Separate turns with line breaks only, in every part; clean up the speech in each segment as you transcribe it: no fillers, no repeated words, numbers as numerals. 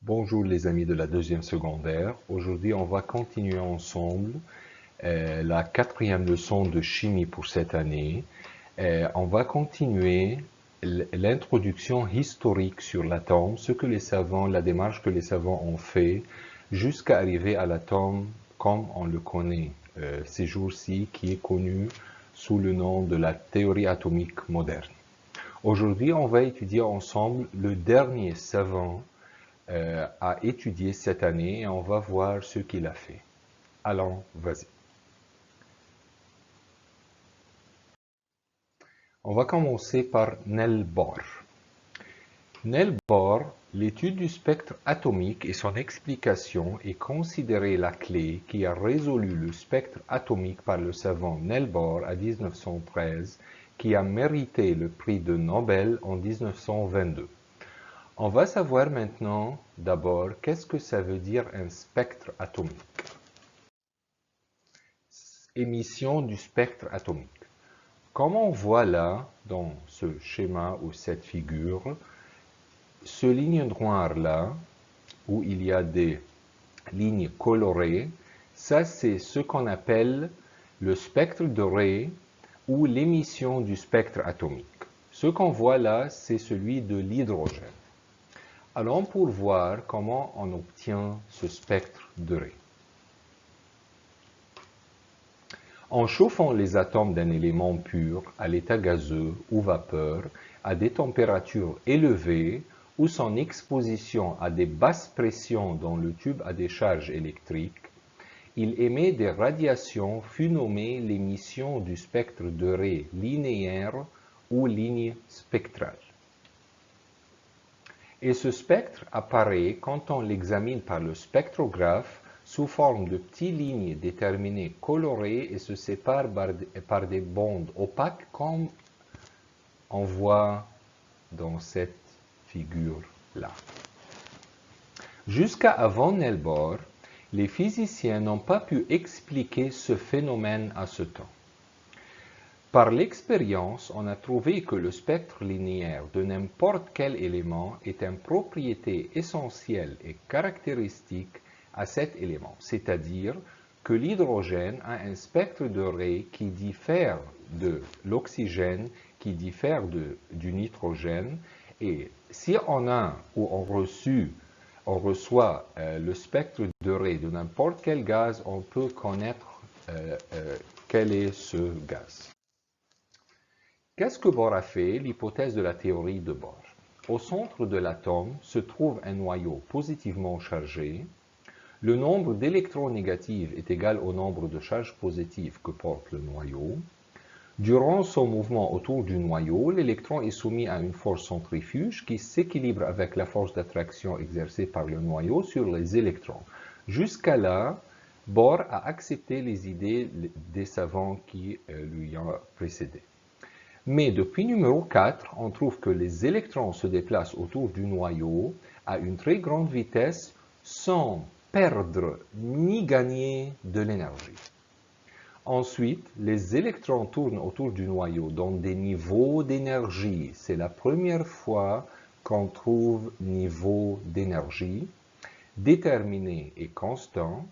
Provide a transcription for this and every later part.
Bonjour les amis de la deuxième secondaire. Aujourd'hui, on va continuer ensemble la quatrième leçon de chimie pour cette année. On va continuer l'introduction historique sur l'atome, ce que les savants, la démarche que les savants ont fait jusqu'à arriver à l'atome comme on le connaît ces jours-ci, qui est connu sous le nom de la théorie atomique moderne. Aujourd'hui, on va étudier ensemble le dernier savant à étudier cette année et on va voir ce qu'il a fait. Allons, vas-y. On va commencer par Niels Bohr. Niels Bohr, l'étude du spectre atomique et son explication est considérée la clé qui a résolu le spectre atomique par le savant Niels Bohr en 1913, qui a mérité le prix de Nobel en 1922. On va savoir maintenant, d'abord, qu'est-ce que ça veut dire un spectre atomique. Émission du spectre atomique. Comme on voit là, dans ce schéma ou cette figure, ce ligne noire-là, où il y a des lignes colorées, ça c'est ce qu'on appelle le spectre doré ou l'émission du spectre atomique. Ce qu'on voit là, c'est celui de l'hydrogène. Allons pour voir comment on obtient ce spectre doré. En chauffant les atomes d'un élément pur à l'état gazeux ou vapeur à des températures élevées ou son exposition à des basses pressions dans le tube à décharge électrique, il émet des radiations fut nommée l'émission du spectre doré linéaire ou ligne spectrale. Et ce spectre apparaît quand on l'examine par le spectrographe sous forme de petites lignes déterminées colorées et se séparent par des bandes opaques comme on voit dans cette figure-là. Jusqu'à avant Niels Bohr, les physiciens n'ont pas pu expliquer ce phénomène à ce temps. Par l'expérience, on a trouvé que le spectre linéaire de n'importe quel élément est une propriété essentielle et caractéristique à cet élément, c'est-à-dire que l'hydrogène a un spectre doré qui diffère de l'oxygène, qui diffère du nitrogène, et si on a ou on reçoit le spectre doré de n'importe quel gaz, on peut connaître quel est ce gaz. Qu'est-ce que Bohr a fait? L'hypothèse de la théorie de Bohr. Au centre de l'atome se trouve un noyau positivement chargé. Le nombre d'électrons négatifs est égal au nombre de charges positives que porte le noyau. Durant son mouvement autour du noyau, l'électron est soumis à une force centrifuge qui s'équilibre avec la force d'attraction exercée par le noyau sur les électrons. Jusqu'à là, Bohr a accepté les idées des savants qui lui ont précédé. Mais depuis numéro 4, on trouve que les électrons se déplacent autour du noyau à une très grande vitesse sans perdre ni gagner de l'énergie. Ensuite, les électrons tournent autour du noyau dans des niveaux d'énergie. C'est la première fois qu'on trouve niveau d'énergie déterminé et constant.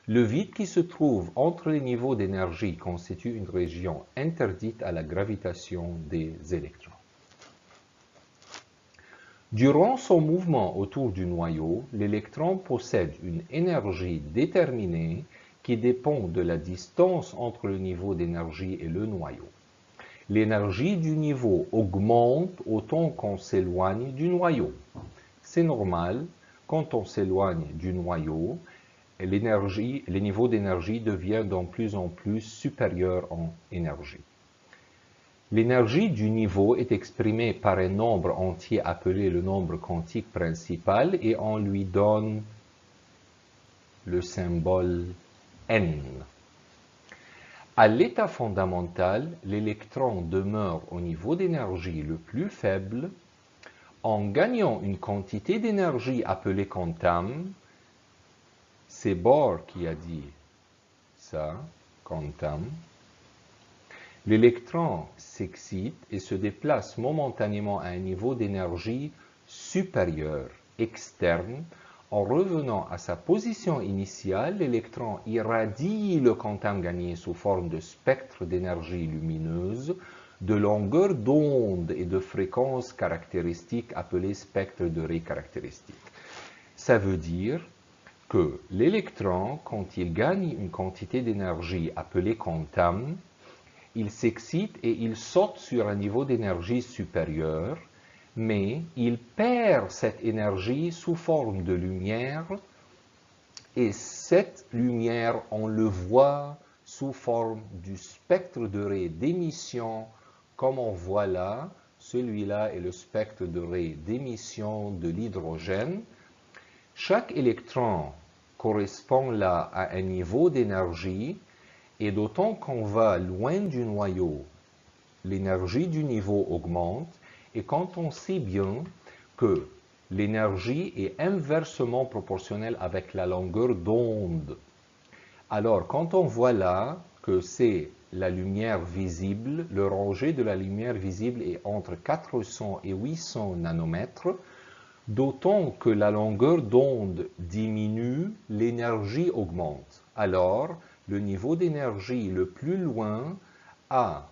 Le vide qui se trouve entre les niveaux d'énergie constitue une région interdite à la gravitation des électrons. Durant son mouvement autour du noyau, l'électron possède une énergie déterminée qui dépend de la distance entre le niveau d'énergie et le noyau. L'énergie du niveau augmente autant qu'on s'éloigne du noyau. C'est normal, quand on s'éloigne du noyau, les niveaux d'énergie deviennent de plus en plus supérieurs en énergie. L'énergie du niveau est exprimée par un nombre entier appelé le nombre quantique principal et on lui donne le symbole N. À l'état fondamental, l'électron demeure au niveau d'énergie le plus faible. En gagnant une quantité d'énergie appelée quantum, c'est Bohr qui a dit ça, quantum. L'électron s'excite et se déplace momentanément à un niveau d'énergie supérieur externe, en revenant à sa position initiale, l'électron irradie le quantum gagné sous forme de spectre d'énergie lumineuse de longueur d'onde et de fréquence caractéristique appelée spectre de Ré caractéristique. Ça veut dire que l'électron, quand il gagne une quantité d'énergie appelée quantum, il s'excite et il saute sur un niveau d'énergie supérieur, mais il perd cette énergie sous forme de lumière, et cette lumière, on le voit sous forme du spectre de Ré d'émission, comme on voit là. Celui-là est le spectre de Ré d'émission de l'hydrogène. Chaque électron correspond là à un niveau d'énergie, et d'autant qu'on va loin du noyau, l'énergie du niveau augmente, et quand on sait bien que l'énergie est inversement proportionnelle avec la longueur d'onde, alors quand on voit là que c'est la lumière visible, le rangé de la lumière visible est entre 400 et 800 nanomètres, d'autant que la longueur d'onde diminue, l'énergie augmente. Alors, le niveau d'énergie le plus loin a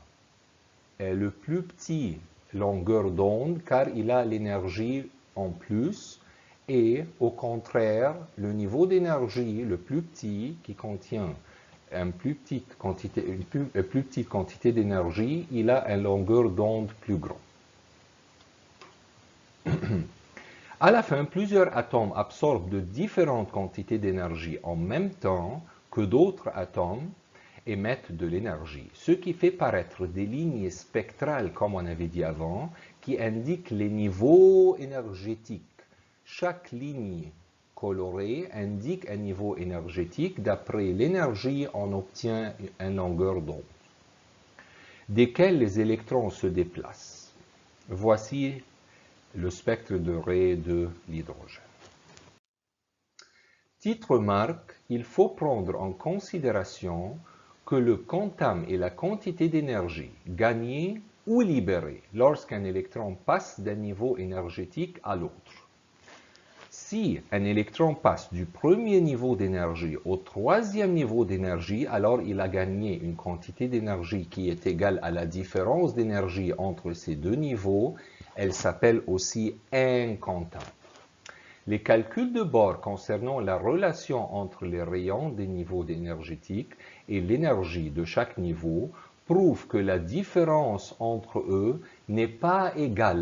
le plus petit longueur d'onde car il a l'énergie en plus, et au contraire, le niveau d'énergie le plus petit qui contient une plus petite quantité d'énergie, il a une longueur d'onde plus grande. À la fin, plusieurs atomes absorbent de différentes quantités d'énergie en même temps que d'autres atomes émettent de l'énergie, ce qui fait paraître des lignes spectrales, comme on avait dit avant, qui indiquent les niveaux énergétiques. Chaque ligne colorée indique un niveau énergétique. D'après l'énergie, on obtient une longueur d'onde, desquelles les électrons se déplacent. Voici le spectre de Ré de l'hydrogène. Petite remarque, il faut prendre en considération que le quantum est la quantité d'énergie gagnée ou libérée lorsqu'un électron passe d'un niveau énergétique à l'autre. Si un électron passe du premier niveau d'énergie au troisième niveau d'énergie, alors il a gagné une quantité d'énergie qui est égale à la différence d'énergie entre ces deux niveaux. Elle s'appelle aussi un quantum. Les calculs de Bohr concernant la relation entre les rayons des niveaux énergétiques et l'énergie de chaque niveau prouvent que la différence entre eux n'est pas égale,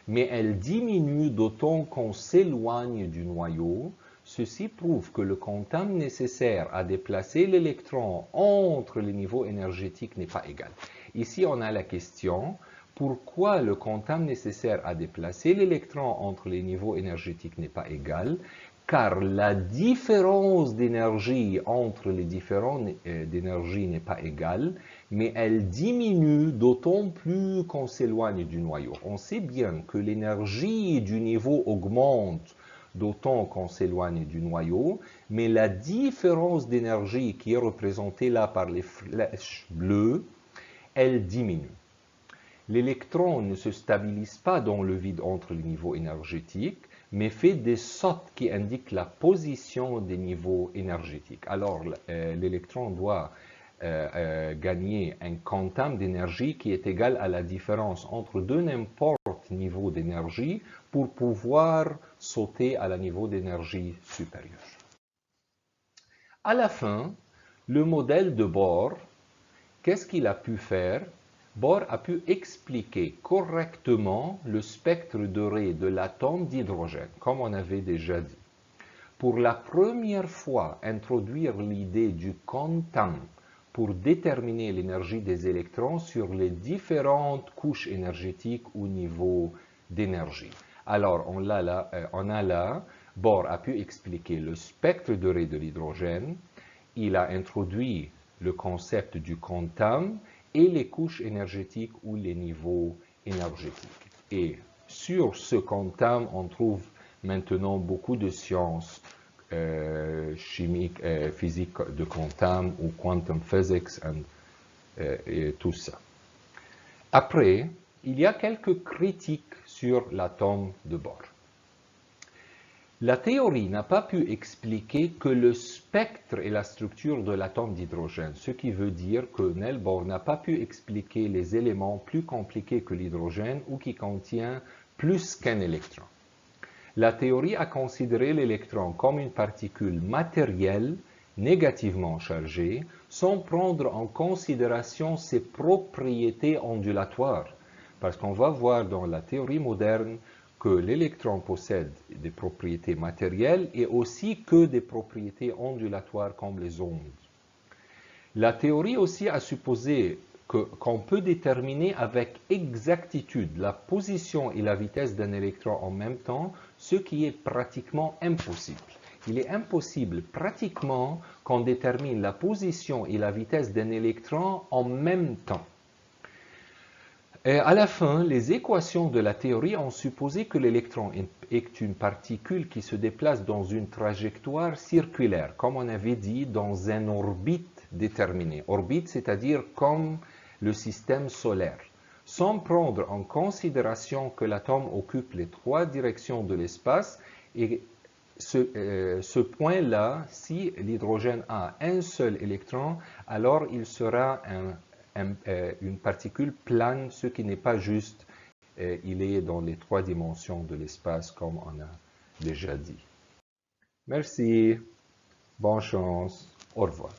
mais elle diminue d'autant qu'on s'éloigne du noyau. Ceci prouve que le quantum nécessaire à déplacer l'électron entre les niveaux énergétiques n'est pas égal. Ici, on a la question: pourquoi le quantum nécessaire à déplacer l'électron entre les niveaux énergétiques n'est pas égal? Car la différence d'énergie entre les différents d'énergie n'est pas égale, mais elle diminue d'autant plus qu'on s'éloigne du noyau. On sait bien que l'énergie du niveau augmente d'autant qu'on s'éloigne du noyau, mais la différence d'énergie qui est représentée là par les flèches bleues, elle diminue. L'électron ne se stabilise pas dans le vide entre les niveaux énergétiques, mais fait des sautes qui indiquent la position des niveaux énergétiques. Alors, l'électron doit gagner un quantum d'énergie qui est égal à la différence entre deux n'importe niveau d'énergie pour pouvoir sauter à la niveau d'énergie supérieur. À la fin, le modèle de Bohr, qu'est-ce qu'il a pu faire? Bohr a pu expliquer correctement le spectre de Ré de l'atome d'hydrogène, comme on avait déjà dit. Pour la première fois, introduire l'idée du quantum pour déterminer l'énergie des électrons sur les différentes couches énergétiques ou niveaux d'énergie. Alors, on a là, Bohr a pu expliquer le spectre de Ré de l'hydrogène, il a introduit le concept du quantum et les couches énergétiques ou les niveaux énergétiques. Et sur ce quantum, on trouve maintenant beaucoup de sciences chimiques, physique de quantum ou quantum physics et tout ça. Après, il y a quelques critiques sur l'atome de Bohr. La théorie n'a pas pu expliquer que le spectre et la structure de l'atome d'hydrogène, ce qui veut dire que Niels Bohr n'a pas pu expliquer les éléments plus compliqués que l'hydrogène ou qui contient plus qu'un électron. La théorie a considéré l'électron comme une particule matérielle négativement chargée, sans prendre en considération ses propriétés ondulatoires. Parce qu'on va voir dans la théorie moderne que l'électron possède des propriétés matérielles et aussi que des propriétés ondulatoires comme les ondes. La théorie aussi a supposé qu'on peut déterminer avec exactitude la position et la vitesse d'un électron en même temps, ce qui est pratiquement impossible. Il est impossible pratiquement qu'on détermine la position et la vitesse d'un électron en même temps. Et à la fin, les équations de la théorie ont supposé que l'électron est une particule qui se déplace dans une trajectoire circulaire, comme on avait dit, dans une orbite déterminée. Orbite, c'est-à-dire comme le système solaire, sans prendre en considération que l'atome occupe les trois directions de l'espace. Et ce point-là, si l'hydrogène a un seul électron, alors il sera une particule plane, ce qui n'est pas juste. Il est dans les trois dimensions de l'espace, comme on a déjà dit. Merci, bonne chance, au revoir.